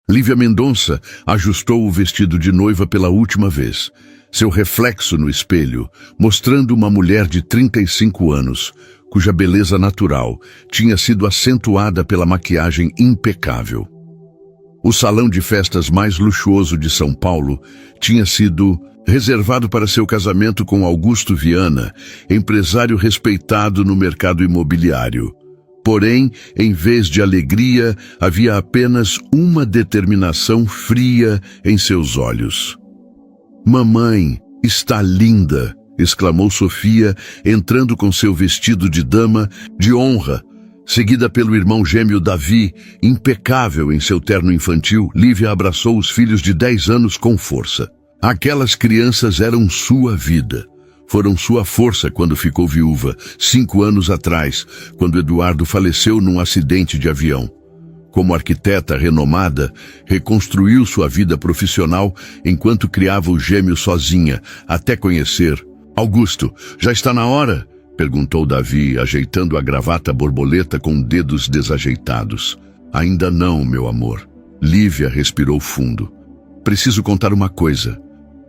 Lívia Mendonça ajustou o vestido de noiva pela última vez. Seu reflexo no espelho, mostrando uma mulher de 35 anos, cuja beleza natural tinha sido acentuada pela maquiagem impecável. O salão de festas mais luxuoso de São Paulo tinha sido reservado para seu casamento com Augusto Viana, empresário respeitado no mercado imobiliário. Porém, em vez de alegria, havia apenas uma determinação fria em seus olhos. "Mamãe, está linda!", exclamou Sofia, entrando com seu vestido de dama de honra, seguida pelo irmão gêmeo Davi, impecável em seu terno infantil. Lívia abraçou os filhos de 10 anos com força. Aquelas crianças eram sua vida. Foram sua força quando ficou viúva, 5 anos atrás, quando Eduardo faleceu num acidente de avião. Como arquiteta renomada, reconstruiu sua vida profissional enquanto criava os gêmeos sozinha, até conhecer. "Augusto, já está na hora?", perguntou Davi, ajeitando a gravata borboleta com dedos desajeitados. "Ainda não, meu amor." Lívia respirou fundo. "Preciso contar uma coisa.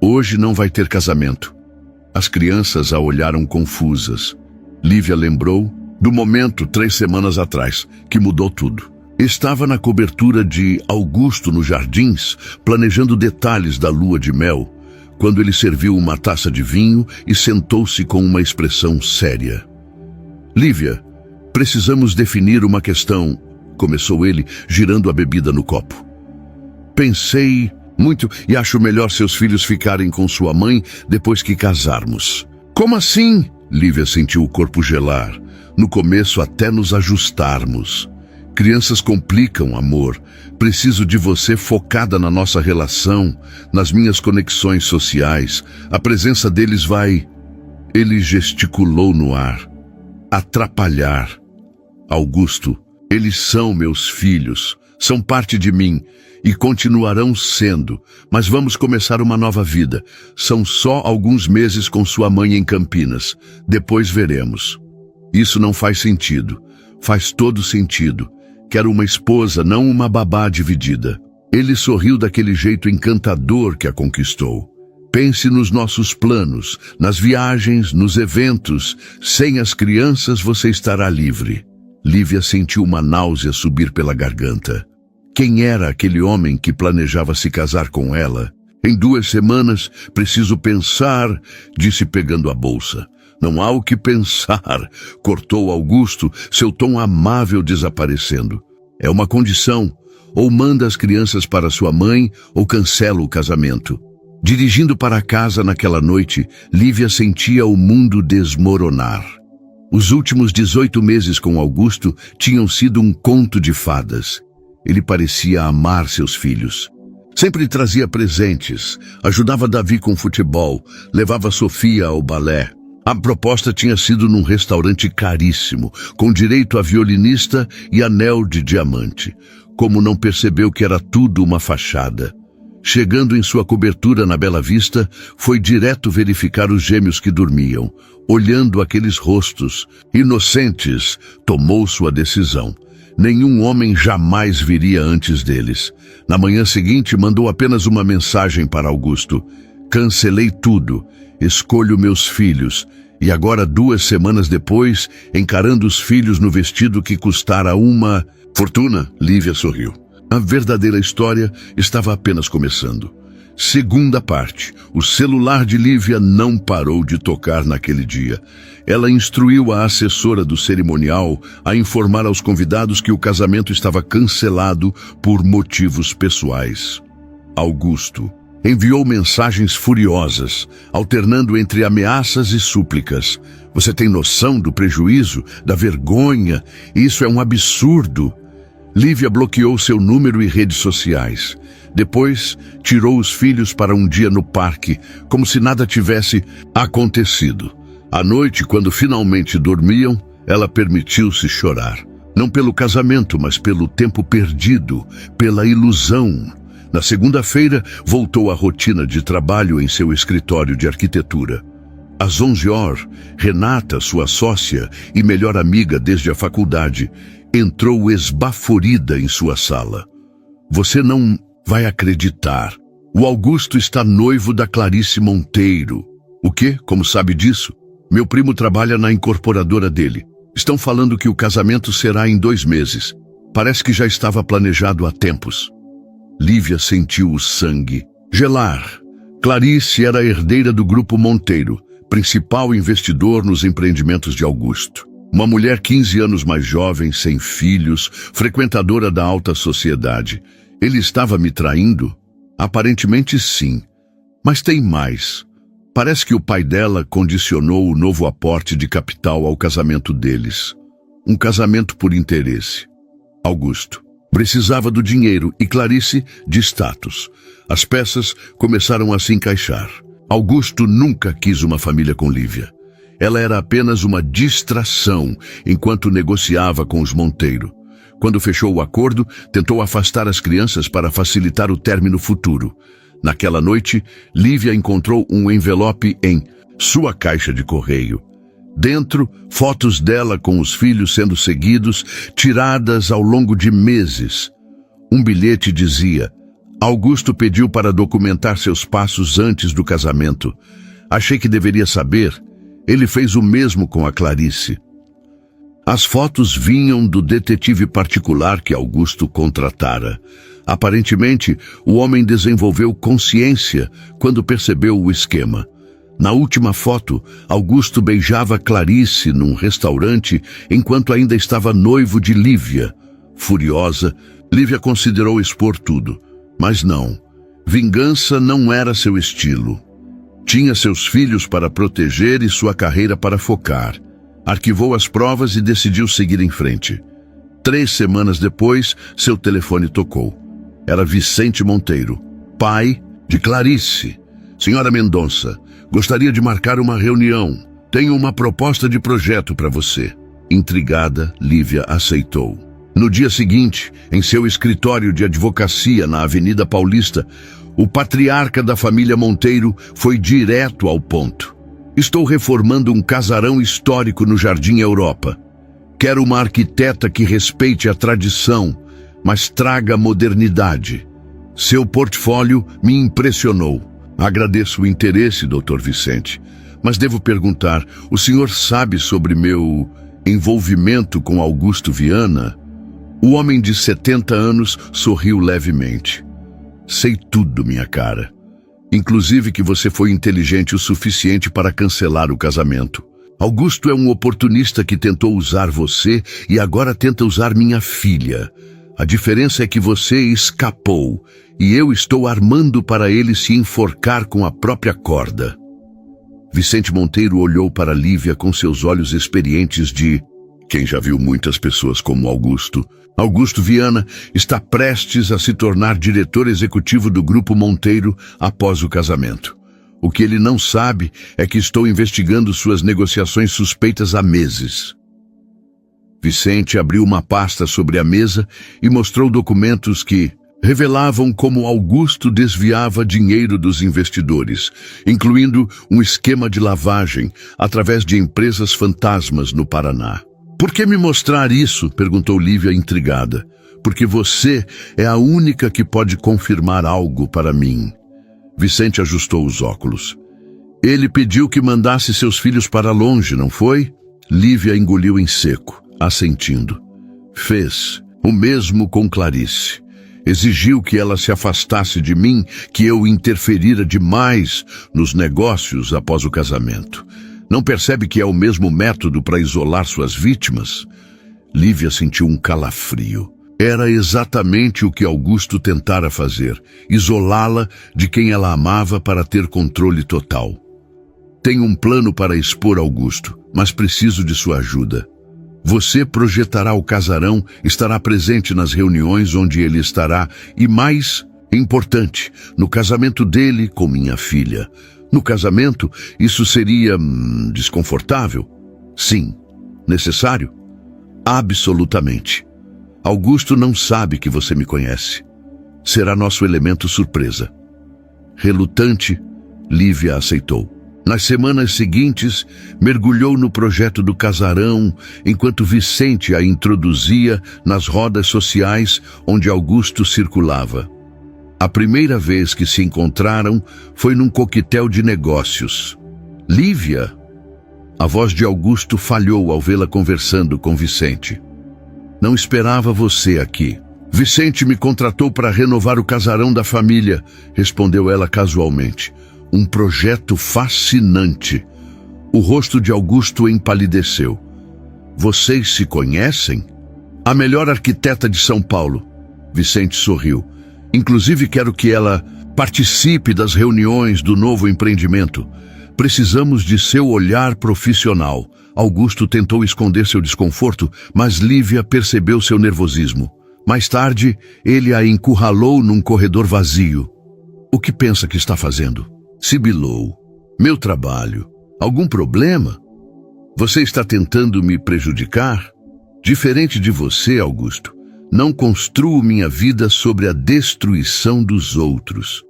Hoje não vai ter casamento." As crianças a olharam confusas. Lívia lembrou do momento 3 semanas atrás, que mudou tudo. Estava na cobertura de Augusto nos jardins, planejando detalhes da lua de mel, quando ele serviu uma taça de vinho e sentou-se com uma expressão séria. "Lívia, precisamos definir uma questão", começou ele, girando a bebida no copo. "Pensei muito e acho melhor seus filhos ficarem com sua mãe depois que casarmos." "Como assim?", Lívia sentiu o corpo gelar. "No começo até nos ajustarmos. Crianças complicam, amor. Preciso de você focada na nossa relação, nas minhas conexões sociais. A presença deles vai..." Ele gesticulou no ar. "Atrapalhar. Augusto, eles são meus filhos, são parte de mim e continuarão sendo, mas vamos começar uma nova vida. São só alguns meses com sua mãe em Campinas. Depois veremos." "Isso não faz sentido." "Faz todo sentido. Quero uma esposa, não uma babá dividida." Ele sorriu daquele jeito encantador que a conquistou. "Pense nos nossos planos, nas viagens, nos eventos. Sem as crianças você estará livre." Lívia sentiu uma náusea subir pela garganta. Quem era aquele homem que planejava se casar com ela? "Em 2 semanas, preciso pensar", disse pegando a bolsa. "Não há o que pensar", cortou Augusto, seu tom amável desaparecendo. "É uma condição. Ou manda as crianças para sua mãe, ou cancela o casamento." Dirigindo para casa naquela noite, Lívia sentia o mundo desmoronar. Os últimos 18 meses com Augusto tinham sido um conto de fadas. Ele parecia amar seus filhos. Sempre trazia presentes, ajudava Davi com futebol, levava Sofia ao balé. A proposta tinha sido num restaurante caríssimo, com direito a violinista e anel de diamante. Como não percebeu que era tudo uma fachada? Chegando em sua cobertura na Bela Vista, foi direto verificar os gêmeos que dormiam. Olhando aqueles rostos inocentes, tomou sua decisão. Nenhum homem jamais viria antes deles. Na manhã seguinte, mandou apenas uma mensagem para Augusto. "Cancelei tudo. Escolho meus filhos." E agora, 2 semanas depois, encarando os filhos no vestido que custara uma fortuna, Lívia sorriu. A verdadeira história estava apenas começando. Segunda parte. O celular de Lívia não parou de tocar naquele dia. Ela instruiu a assessora do cerimonial a informar aos convidados que o casamento estava cancelado por motivos pessoais. Augusto enviou mensagens furiosas, alternando entre ameaças e súplicas. "Você tem noção do prejuízo, da vergonha? Isso é um absurdo." Lívia bloqueou seu número e redes sociais. Depois, tirou os filhos para um dia no parque, como se nada tivesse acontecido. À noite, quando finalmente dormiam, ela permitiu-se chorar. Não pelo casamento, mas pelo tempo perdido, pela ilusão. Na segunda-feira, voltou à rotina de trabalho em seu escritório de arquitetura. Às 11 horas, Renata, sua sócia e melhor amiga desde a faculdade, entrou esbaforida em sua sala. "Você não vai acreditar. O Augusto está noivo da Clarice Monteiro. O quê? Como sabe disso? Meu primo trabalha na incorporadora dele. Estão falando que o casamento será em 2 meses. Parece que já estava planejado há tempos. Lívia sentiu o sangue gelar. Clarice era a herdeira do Grupo Monteiro, principal investidor nos empreendimentos de Augusto. Uma mulher 15 anos mais jovem, sem filhos, frequentadora da alta sociedade. Ele estava me traindo? Aparentemente sim. Mas tem mais. Parece que o pai dela condicionou o novo aporte de capital ao casamento deles. Um casamento por interesse. Augusto precisava do dinheiro e Clarice de status. As peças começaram a se encaixar. Augusto nunca quis uma família com Lívia. Ela era apenas uma distração enquanto negociava com os Monteiro. Quando fechou o acordo, tentou afastar as crianças para facilitar o término futuro. Naquela noite, Lívia encontrou um envelope em sua caixa de correio. Dentro, fotos dela com os filhos sendo seguidos, tiradas ao longo de meses. Um bilhete dizia: Augusto pediu para documentar seus passos antes do casamento. Achei que deveria saber. Ele fez o mesmo com a Clarice. As fotos vinham do detetive particular que Augusto contratara. Aparentemente, o homem desenvolveu consciência quando percebeu o esquema. Na última foto, Augusto beijava Clarice num restaurante enquanto ainda estava noivo de Lívia. Furiosa, Lívia considerou expor tudo. Mas não. Vingança não era seu estilo. Tinha seus filhos para proteger e sua carreira para focar. Arquivou as provas e decidiu seguir em frente. 3 semanas depois, seu telefone tocou. Era Vicente Monteiro, pai de Clarice. Senhora Mendonça, gostaria de marcar uma reunião. Tenho uma proposta de projeto para você. Intrigada, Lívia aceitou. No dia seguinte, em seu escritório de advocacia na Avenida Paulista, o patriarca da família Monteiro foi direto ao ponto. Estou reformando um casarão histórico no Jardim Europa. Quero uma arquiteta que respeite a tradição, mas traga modernidade. Seu portfólio me impressionou. Agradeço o interesse, Dr. Vicente, mas devo perguntar, o senhor sabe sobre meu envolvimento com Augusto Viana? O homem de 70 anos sorriu levemente. Sei tudo, minha cara. Inclusive que você foi inteligente o suficiente para cancelar o casamento. Augusto é um oportunista que tentou usar você e agora tenta usar minha filha. A diferença é que você escapou e eu estou armando para ele se enforcar com a própria corda. Vicente Monteiro olhou para Lívia com seus olhos experientes de quem já viu muitas pessoas como Augusto. Augusto Viana está prestes a se tornar diretor executivo do Grupo Monteiro após o casamento. O que ele não sabe é que estou investigando suas negociações suspeitas há meses. Vicente abriu uma pasta sobre a mesa e mostrou documentos que revelavam como Augusto desviava dinheiro dos investidores, incluindo um esquema de lavagem através de empresas fantasmas no Paraná. Por que me mostrar isso? Perguntou Lívia intrigada. Porque você é a única que pode confirmar algo para mim. Vicente ajustou os óculos. Ele pediu que mandasse seus filhos para longe, não foi? Lívia engoliu em seco, assentindo. Fez o mesmo com Clarice. Exigiu que ela se afastasse de mim, que eu interferira demais nos negócios após o casamento. Não percebe que é o mesmo método para isolar suas vítimas? Lívia sentiu um calafrio. Era exatamente o que Augusto tentara fazer, isolá-la de quem ela amava para ter controle total. Tenho um plano para expor Augusto, mas preciso de sua ajuda. Você projetará o casarão, estará presente nas reuniões onde ele estará e, mais importante, no casamento dele com minha filha. No casamento, isso seria desconfortável? Sim. Necessário? Absolutamente. Augusto não sabe que você me conhece. Será nosso elemento surpresa. Relutante, Lívia aceitou. Nas semanas seguintes, mergulhou no projeto do casarão, enquanto Vicente a introduzia nas rodas sociais onde Augusto circulava. A primeira vez que se encontraram foi num coquetel de negócios. Lívia? A voz de Augusto falhou ao vê-la conversando com Vicente. Não esperava você aqui. Vicente me contratou para renovar o casarão da família, respondeu ela casualmente. Um projeto fascinante. O rosto de Augusto empalideceu. Vocês se conhecem? A melhor arquiteta de São Paulo. Vicente sorriu. Inclusive quero que ela participe das reuniões do novo empreendimento. Precisamos de seu olhar profissional. Augusto tentou esconder seu desconforto, mas Lívia percebeu seu nervosismo. Mais tarde, ele a encurralou num corredor vazio. O que pensa que está fazendo? Sibilou. Meu trabalho. Algum problema? Você está tentando me prejudicar? Diferente de você, Augusto, não construo minha vida sobre a destruição dos outros.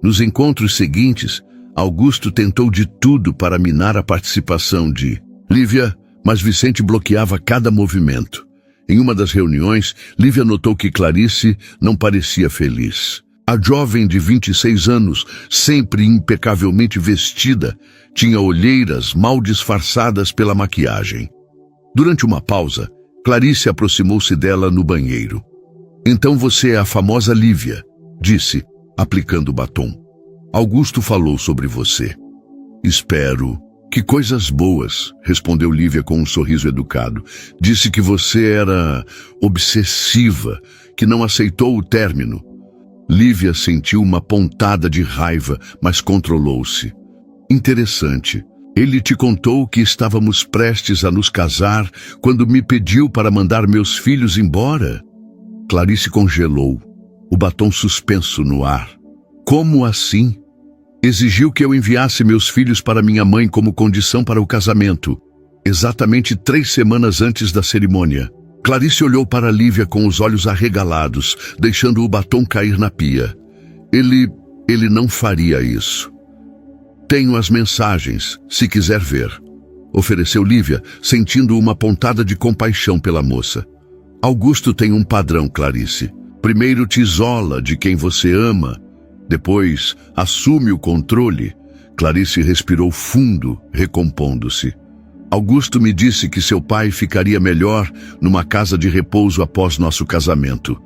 Nos encontros seguintes, Augusto tentou de tudo para minar a participação de Lívia, mas Vicente bloqueava cada movimento. Em uma das reuniões, Lívia notou que Clarice não parecia feliz. A jovem de 26 anos, sempre impecavelmente vestida, tinha olheiras mal disfarçadas pela maquiagem. Durante uma pausa, Clarice aproximou-se dela no banheiro. Então você é a famosa Lívia, disse, aplicando o batom. Augusto falou sobre você. Espero. Que coisas boas, respondeu Lívia com um sorriso educado. Disse que você era obsessiva, que não aceitou o término. Lívia sentiu uma pontada de raiva, mas controlou-se. Interessante. Ele te contou que estávamos prestes a nos casar quando me pediu para mandar meus filhos embora? Clarice congelou, o batom suspenso no ar. Como assim? Exigiu que eu enviasse meus filhos para minha mãe como condição para o casamento, exatamente 3 semanas antes da cerimônia. Clarice olhou para Lívia com os olhos arregalados, deixando o batom cair na pia. Ele não faria isso. Tenho as mensagens, se quiser ver, ofereceu Lívia, sentindo uma pontada de compaixão pela moça. Augusto tem um padrão, Clarice. Primeiro te isola de quem você ama, depois assume o controle. Clarice respirou fundo, recompondo-se. Augusto me disse que seu pai ficaria melhor numa casa de repouso após nosso casamento.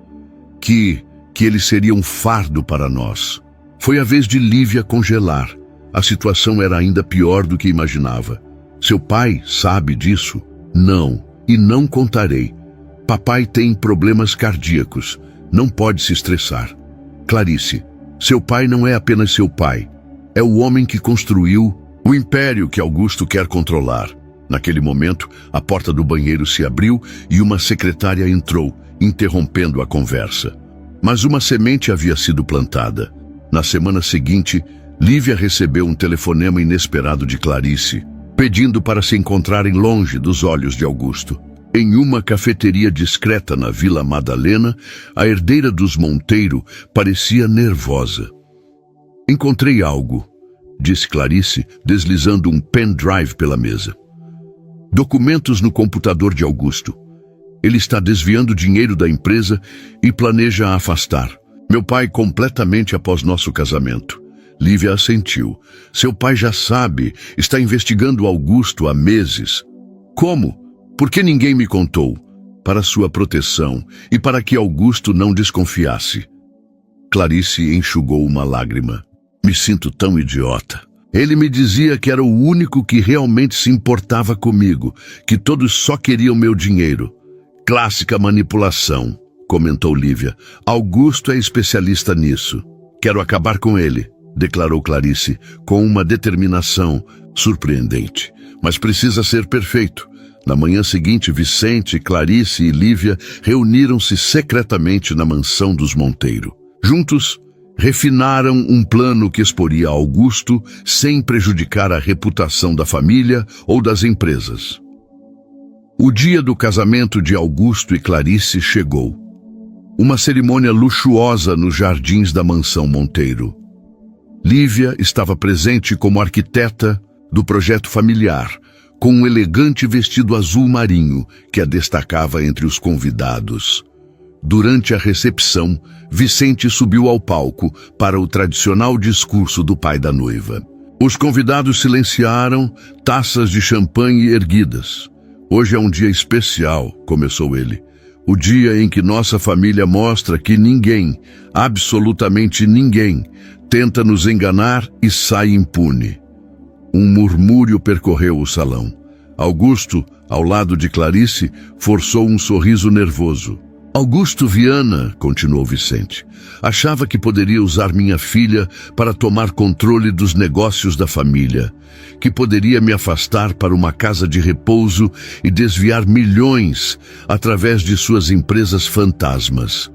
Que ele seria um fardo para nós. Foi a vez de Lívia congelar. A situação era ainda pior do que imaginava. Seu pai sabe disso? Não, e não contarei. Papai tem problemas cardíacos. Não pode se estressar. Clarice, seu pai não é apenas seu pai. É o homem que construiu o império que Augusto quer controlar. Naquele momento, a porta do banheiro se abriu e uma secretária entrou, interrompendo a conversa. Mas uma semente havia sido plantada. Na semana seguinte, Lívia recebeu um telefonema inesperado de Clarice, pedindo para se encontrarem longe dos olhos de Augusto. Em uma cafeteria discreta na Vila Madalena, a herdeira dos Monteiro parecia nervosa. Encontrei algo, disse Clarice, deslizando um pendrive pela mesa. Documentos no computador de Augusto. Ele está desviando dinheiro da empresa e planeja afastar. Meu pai completamente após nosso casamento. Lívia assentiu. Seu pai já sabe, está investigando Augusto há meses. Como? Por que ninguém me contou? Para sua proteção e para que Augusto não desconfiasse. Clarice enxugou uma lágrima. Me sinto tão idiota. Ele me dizia que era o único que realmente se importava comigo, que todos só queriam meu dinheiro. Clássica manipulação, comentou Lívia. Augusto é especialista nisso. Quero acabar com ele, declarou Clarice, com uma determinação surpreendente. Mas precisa ser perfeito. Na manhã seguinte, Vicente, Clarice e Lívia reuniram-se secretamente na mansão dos Monteiro. Juntos, refinaram um plano que exporia Augusto sem prejudicar a reputação da família ou das empresas. O dia do casamento de Augusto e Clarice chegou. Uma cerimônia luxuosa nos jardins da mansão Monteiro. Lívia estava presente como arquiteta do projeto familiar, com um elegante vestido azul marinho que a destacava entre os convidados. Durante a recepção, Vicente subiu ao palco para o tradicional discurso do pai da noiva. Os convidados silenciaram, taças de champanhe erguidas. Hoje é um dia especial, começou ele. O dia em que nossa família mostra que ninguém, absolutamente ninguém, tenta nos enganar e sai impune. Um murmúrio percorreu o salão. Augusto, ao lado de Clarice, forçou um sorriso nervoso. Augusto Viana, continuou Vicente, achava que poderia usar minha filha para tomar controle dos negócios da família, que poderia me afastar para uma casa de repouso e desviar milhões através de suas empresas fantasmas.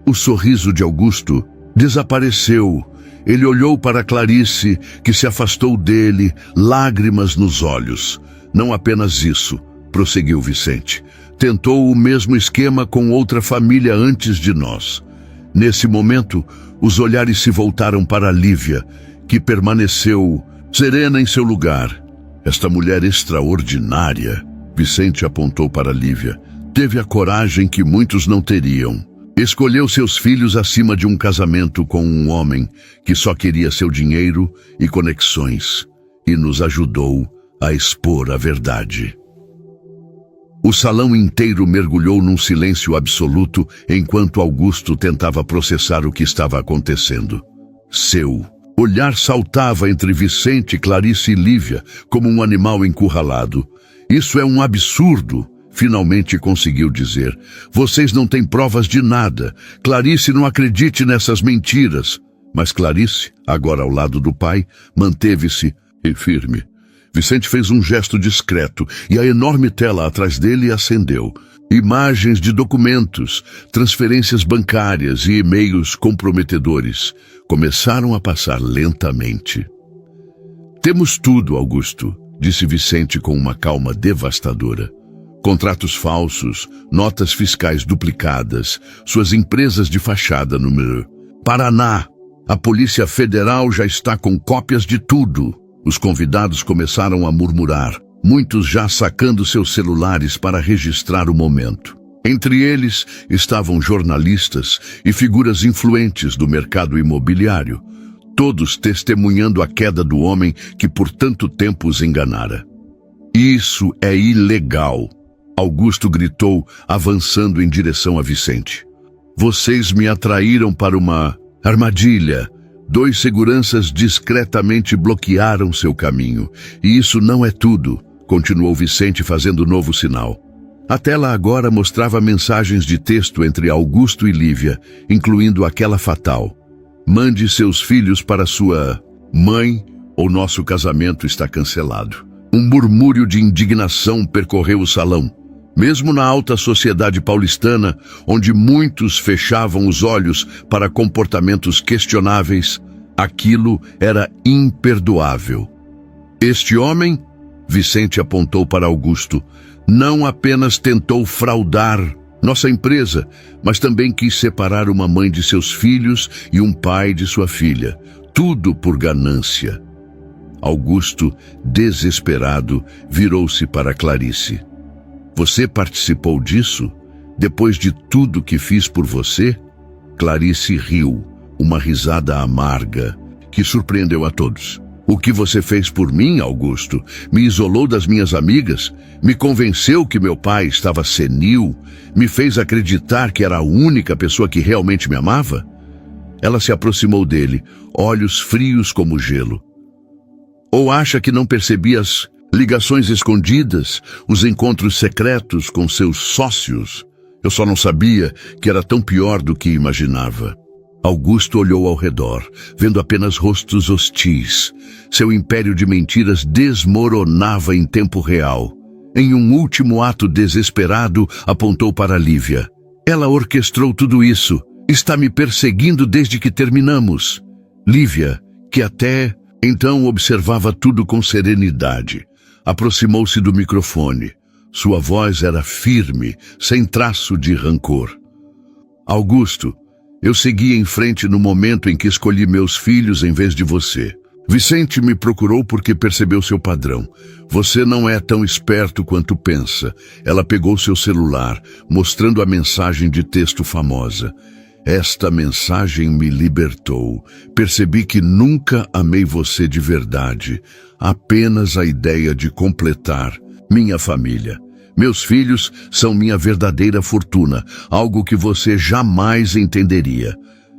O sorriso de Augusto desapareceu. Ele olhou para Clarice, que se afastou dele, lágrimas nos olhos. Não apenas isso, prosseguiu Vicente. Tentou o mesmo esquema com outra família antes de nós. Nesse momento, os olhares se voltaram para Lívia, que permaneceu serena em seu lugar. Esta mulher extraordinária, Vicente apontou para Lívia, teve a coragem que muitos não teriam. Escolheu seus filhos acima de um casamento com um homem que só queria seu dinheiro e conexões, e nos ajudou a expor a verdade. O salão inteiro mergulhou num silêncio absoluto enquanto Augusto tentava processar o que estava acontecendo. Seu olhar saltava entre Vicente, Clarice e Lívia como um animal encurralado. Isso é um absurdo, finalmente conseguiu dizer. Vocês não têm provas de nada. Clarice, não acredite nessas mentiras. Mas Clarice, agora ao lado do pai, manteve-se firme. Vicente fez um gesto discreto e a enorme tela atrás dele acendeu. Imagens de documentos, transferências bancárias e e-mails comprometedores começaram a passar lentamente. Temos tudo, Augusto, disse Vicente com uma calma devastadora. Contratos falsos, notas fiscais duplicadas, suas empresas de fachada número Paraná. A Polícia Federal já está com cópias de tudo. Os convidados começaram a murmurar, muitos já sacando seus celulares para registrar o momento. Entre eles estavam jornalistas e figuras influentes do mercado imobiliário, todos testemunhando a queda do homem que por tanto tempo os enganara. Isso é ilegal, Augusto gritou, avançando em direção a Vicente. Vocês me atraíram para uma armadilha. 2 seguranças discretamente bloquearam seu caminho. E isso não é tudo, continuou Vicente fazendo novo sinal. A tela agora mostrava mensagens de texto entre Augusto e Lívia, incluindo aquela fatal. Mande seus filhos para sua mãe ou nosso casamento está cancelado. Um murmúrio de indignação percorreu o salão. Mesmo na alta sociedade paulistana, onde muitos fechavam os olhos para comportamentos questionáveis, aquilo era imperdoável. Este homem, Vicente apontou para Augusto, não apenas tentou fraudar nossa empresa, mas também quis separar uma mãe de seus filhos e um pai de sua filha, tudo por ganância. Augusto, desesperado, virou-se para Clarice. Você participou disso? Depois de tudo que fiz por você? Clarice riu, uma risada amarga, que surpreendeu a todos. O que você fez por mim, Augusto? Me isolou das minhas amigas? Me convenceu que meu pai estava senil? Me fez acreditar que era a única pessoa que realmente me amava? Ela se aproximou dele, olhos frios como gelo. Ou acha que não percebi as ligações escondidas, os encontros secretos com seus sócios? Eu só não sabia que era tão pior do que imaginava. Augusto olhou ao redor, vendo apenas rostos hostis. Seu império de mentiras desmoronava em tempo real. Em um último ato desesperado, apontou para Lívia. Ela orquestrou tudo isso. Está me perseguindo desde que terminamos. Lívia, que até então observava tudo com serenidade, aproximou-se do microfone. Sua voz era firme, sem traço de rancor. Augusto, eu segui em frente no momento em que escolhi meus filhos em vez de você. Vicente me procurou porque percebeu seu padrão. Você não é tão esperto quanto pensa. Ela pegou seu celular, mostrando a mensagem de texto famosa. Esta mensagem me libertou. Percebi que nunca amei você de verdade. Apenas a ideia de completar minha família. Meus filhos são minha verdadeira fortuna, algo que você jamais entenderia.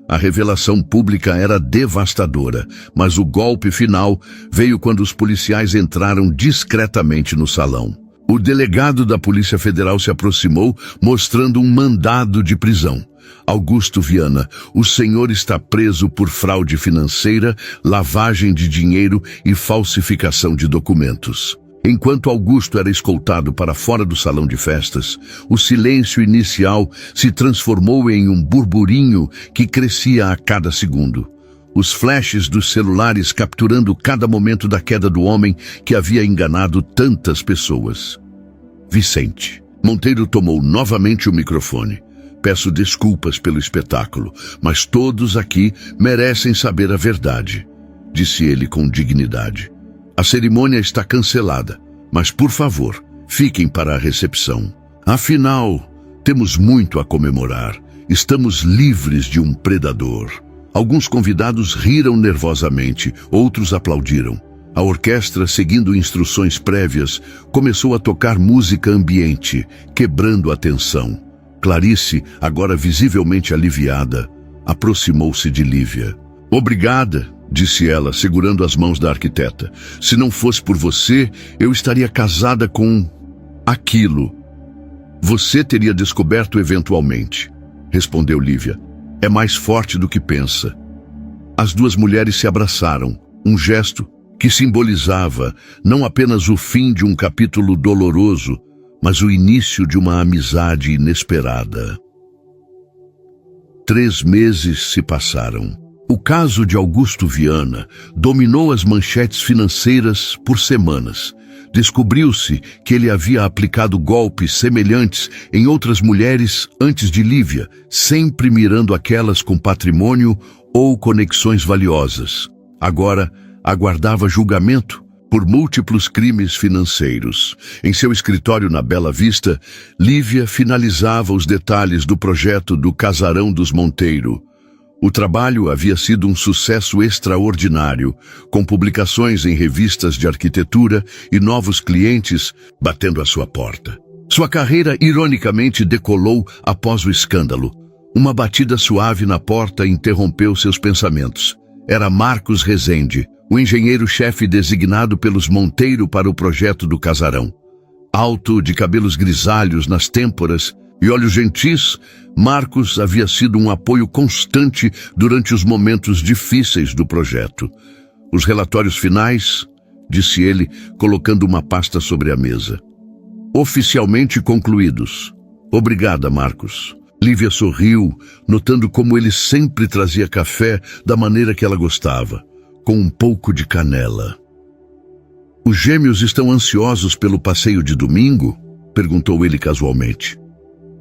A revelação pública era devastadora, mas o golpe final veio quando os policiais entraram discretamente no salão. O delegado da Polícia Federal se aproximou, mostrando um mandado de prisão. Augusto Viana, o senhor está preso por fraude financeira, lavagem de dinheiro e falsificação de documentos. Enquanto Augusto era escoltado para fora do salão de festas, o silêncio inicial se transformou em um burburinho que crescia a cada segundo. Os flashes dos celulares capturando cada momento da queda do homem que havia enganado tantas pessoas. Vicente. Monteiro tomou novamente o microfone. Peço desculpas pelo espetáculo, mas todos aqui merecem saber a verdade, disse ele com dignidade. A cerimônia está cancelada, mas por favor, fiquem para a recepção. Afinal, temos muito a comemorar. Estamos livres de um predador. Alguns convidados riram nervosamente, outros aplaudiram. A orquestra, seguindo instruções prévias, começou a tocar música ambiente, quebrando a tensão. Clarice, agora visivelmente aliviada, aproximou-se de Lívia. Obrigada, disse ela, segurando as mãos da arquiteta. Se não fosse por você, eu estaria casada com aquilo. Você teria descoberto eventualmente, respondeu Lívia. É mais forte do que pensa. As duas mulheres se abraçaram, um gesto que simbolizava não apenas o fim de um capítulo doloroso, mas o início de uma amizade inesperada. 3 meses se passaram. O caso de Augusto Viana dominou as manchetes financeiras por semanas. Descobriu-se que ele havia aplicado golpes semelhantes em outras mulheres antes de Lívia, sempre mirando aquelas com patrimônio ou conexões valiosas. Agora, aguardava julgamento por múltiplos crimes financeiros. Em seu escritório na Bela Vista, Lívia finalizava os detalhes do projeto do Casarão dos Monteiro. O trabalho havia sido um sucesso extraordinário, com publicações em revistas de arquitetura e novos clientes batendo à sua porta. Sua carreira, ironicamente, decolou após o escândalo. Uma batida suave na porta interrompeu seus pensamentos. Era Marcos Rezende, o engenheiro-chefe designado pelos Monteiro para o projeto do casarão. Alto, de cabelos grisalhos nas têmporas e olhos gentis, Marcos havia sido um apoio constante durante os momentos difíceis do projeto. Os relatórios finais, disse ele, colocando uma pasta sobre a mesa. Oficialmente concluídos. Obrigada, Marcos. Lívia sorriu, notando como ele sempre trazia café da maneira que ela gostava, com um pouco de canela. Os gêmeos estão ansiosos pelo passeio de domingo? Perguntou ele casualmente.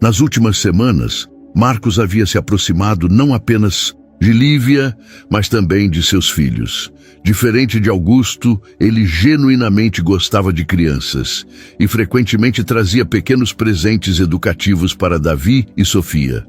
Nas últimas semanas, Marcos havia se aproximado não apenas de Lívia, mas também de seus filhos. Diferente de Augusto, ele genuinamente gostava de crianças e frequentemente trazia pequenos presentes educativos para Davi e Sofia.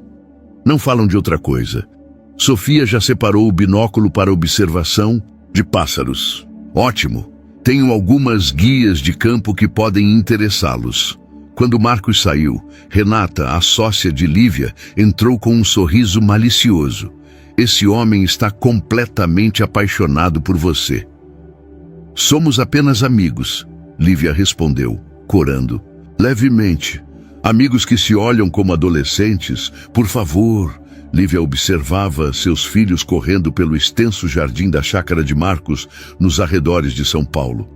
Não falam de outra coisa. Sofia já separou o binóculo para observação de pássaros. Ótimo! Tenho algumas guias de campo que podem interessá-los. Quando Marcos saiu, Renata, a sócia de Lívia, entrou com um sorriso malicioso. Esse homem está completamente apaixonado por você. Somos apenas amigos, Lívia respondeu, corando. Levemente. Amigos que se olham como adolescentes. Por favor. Lívia observava seus filhos correndo pelo extenso jardim da chácara de Marcos, nos arredores de São Paulo.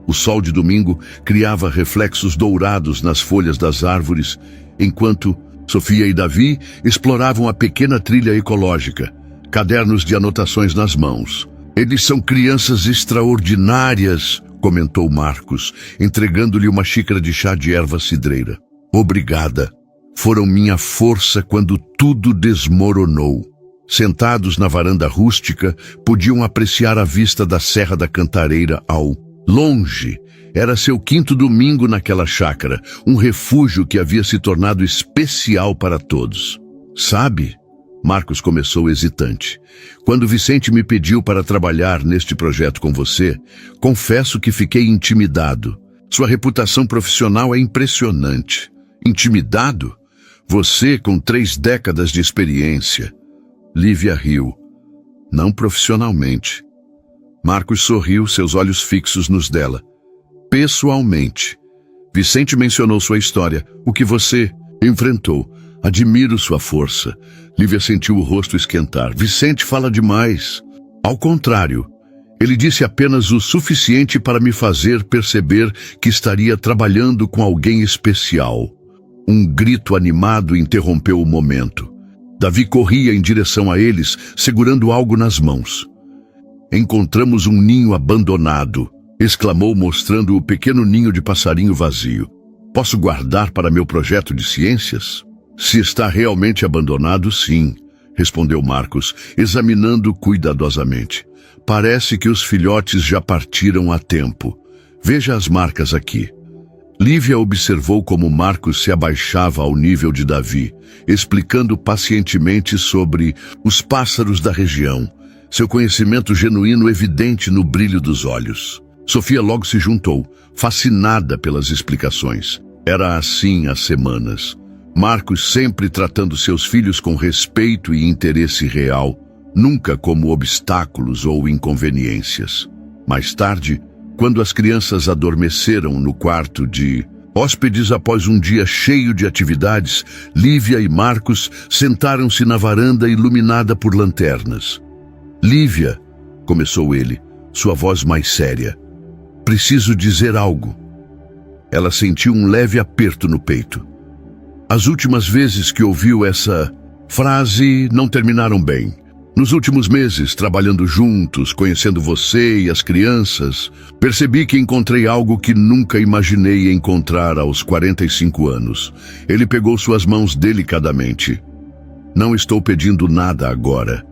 O sol de domingo criava reflexos dourados nas folhas das árvores, enquanto Sofia e Davi exploravam a pequena trilha ecológica, cadernos de anotações nas mãos. Eles são crianças extraordinárias, comentou Marcos, entregando-lhe uma xícara de chá de erva cidreira. Obrigada. Foram minha força quando tudo desmoronou. Sentados na varanda rústica, podiam apreciar a vista da Serra da Cantareira ao longe. Era seu quinto domingo naquela chácara, um refúgio que havia se tornado especial para todos. Sabe, Marcos começou hesitante. Quando Vicente me pediu para trabalhar neste projeto com você, confesso que fiquei intimidado. Sua reputação profissional é impressionante. Intimidado? Você com 3 décadas de experiência. Lívia riu. Não profissionalmente. Marcos sorriu, seus olhos fixos nos dela. Pessoalmente. Vicente mencionou sua história, o que você enfrentou. Admiro sua força. Lívia sentiu o rosto esquentar. Vicente fala demais. Ao contrário, ele disse apenas o suficiente para me fazer perceber que estaria trabalhando com alguém especial. Um grito animado interrompeu o momento. Davi corria em direção a eles, segurando algo nas mãos. Encontramos um ninho abandonado, exclamou mostrando o pequeno ninho de passarinho vazio. Posso guardar para meu projeto de ciências? Se está realmente abandonado, sim, respondeu Marcos, examinando cuidadosamente. Parece que os filhotes já partiram há tempo. Veja as marcas aqui. Lívia observou como Marcos se abaixava ao nível de Davi, explicando pacientemente sobre os pássaros da região, seu conhecimento genuíno evidente no brilho dos olhos. Sofia logo se juntou, fascinada pelas explicações. Era assim há semanas. Marcos sempre tratando seus filhos com respeito e interesse real, nunca como obstáculos ou inconveniências. Mais tarde, quando as crianças adormeceram no quarto de hóspedes após um dia cheio de atividades, Lívia e Marcos sentaram-se na varanda iluminada por lanternas. Lívia, começou ele, sua voz mais séria. Preciso dizer algo. Ela sentiu um leve aperto no peito. As últimas vezes que ouviu essa frase não terminaram bem. Nos últimos meses, trabalhando juntos, conhecendo você e as crianças, percebi que encontrei algo que nunca imaginei encontrar aos 45 anos. Ele pegou suas mãos delicadamente. Não estou pedindo nada agora.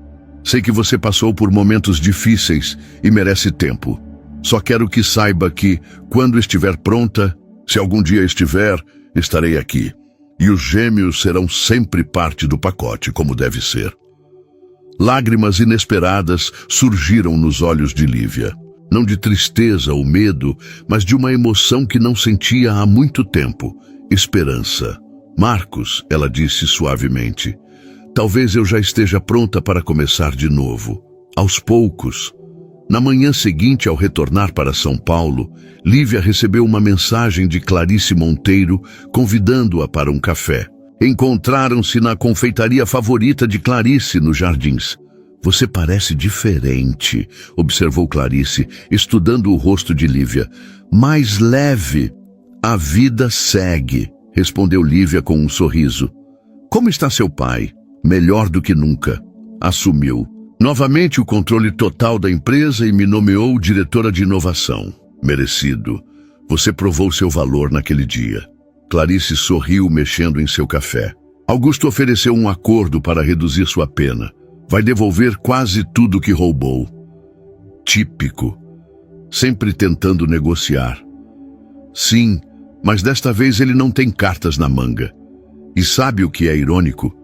Sei que você passou por momentos difíceis e merece tempo. Só quero que saiba que, quando estiver pronta, se algum dia estiver, estarei aqui. E os gêmeos serão sempre parte do pacote, como deve ser. Lágrimas inesperadas surgiram nos olhos de Lívia. Não de tristeza ou medo, mas de uma emoção que não sentia há muito tempo. Esperança. Marcos, ela disse suavemente, talvez eu já esteja pronta para começar de novo. Aos poucos. Na manhã seguinte, ao retornar para São Paulo, Lívia recebeu uma mensagem de Clarice Monteiro convidando-a para um café. Encontraram-se na confeitaria favorita de Clarice, nos Jardins. Você parece diferente, observou Clarice, estudando o rosto de Lívia. Mais leve. A vida segue, respondeu Lívia com um sorriso. Como está seu pai? Melhor do que nunca. Assumiu novamente o controle total da empresa e me nomeou diretora de inovação. Merecido. Você provou seu valor naquele dia. Clarice sorriu mexendo em seu café. Augusto ofereceu um acordo para reduzir sua pena. Vai devolver quase tudo que roubou. Típico. Sempre tentando negociar. Sim, mas desta vez ele não tem cartas na manga. E sabe o que é irônico?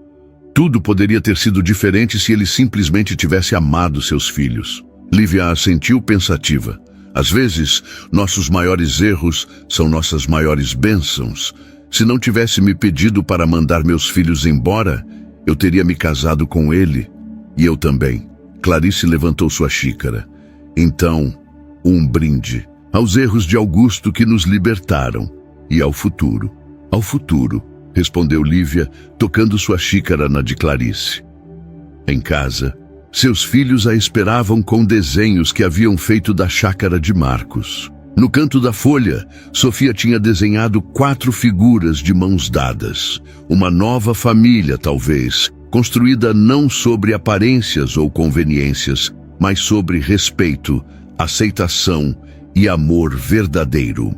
Tudo poderia ter sido diferente se ele simplesmente tivesse amado seus filhos. Lívia assentiu pensativa. Às vezes, nossos maiores erros são nossas maiores bênçãos. Se não tivesse me pedido para mandar meus filhos embora, eu teria me casado com ele. E eu também. Clarice levantou sua xícara. Então, um brinde aos erros de Augusto que nos libertaram. E ao futuro. Ao futuro, respondeu Lívia, tocando sua xícara na de Clarice. Em casa, seus filhos a esperavam com desenhos que haviam feito da chácara de Marcos. No canto da folha, Sofia tinha desenhado 4 figuras de mãos dadas. Uma nova família, talvez, construída não sobre aparências ou conveniências, mas sobre respeito, aceitação e amor verdadeiro.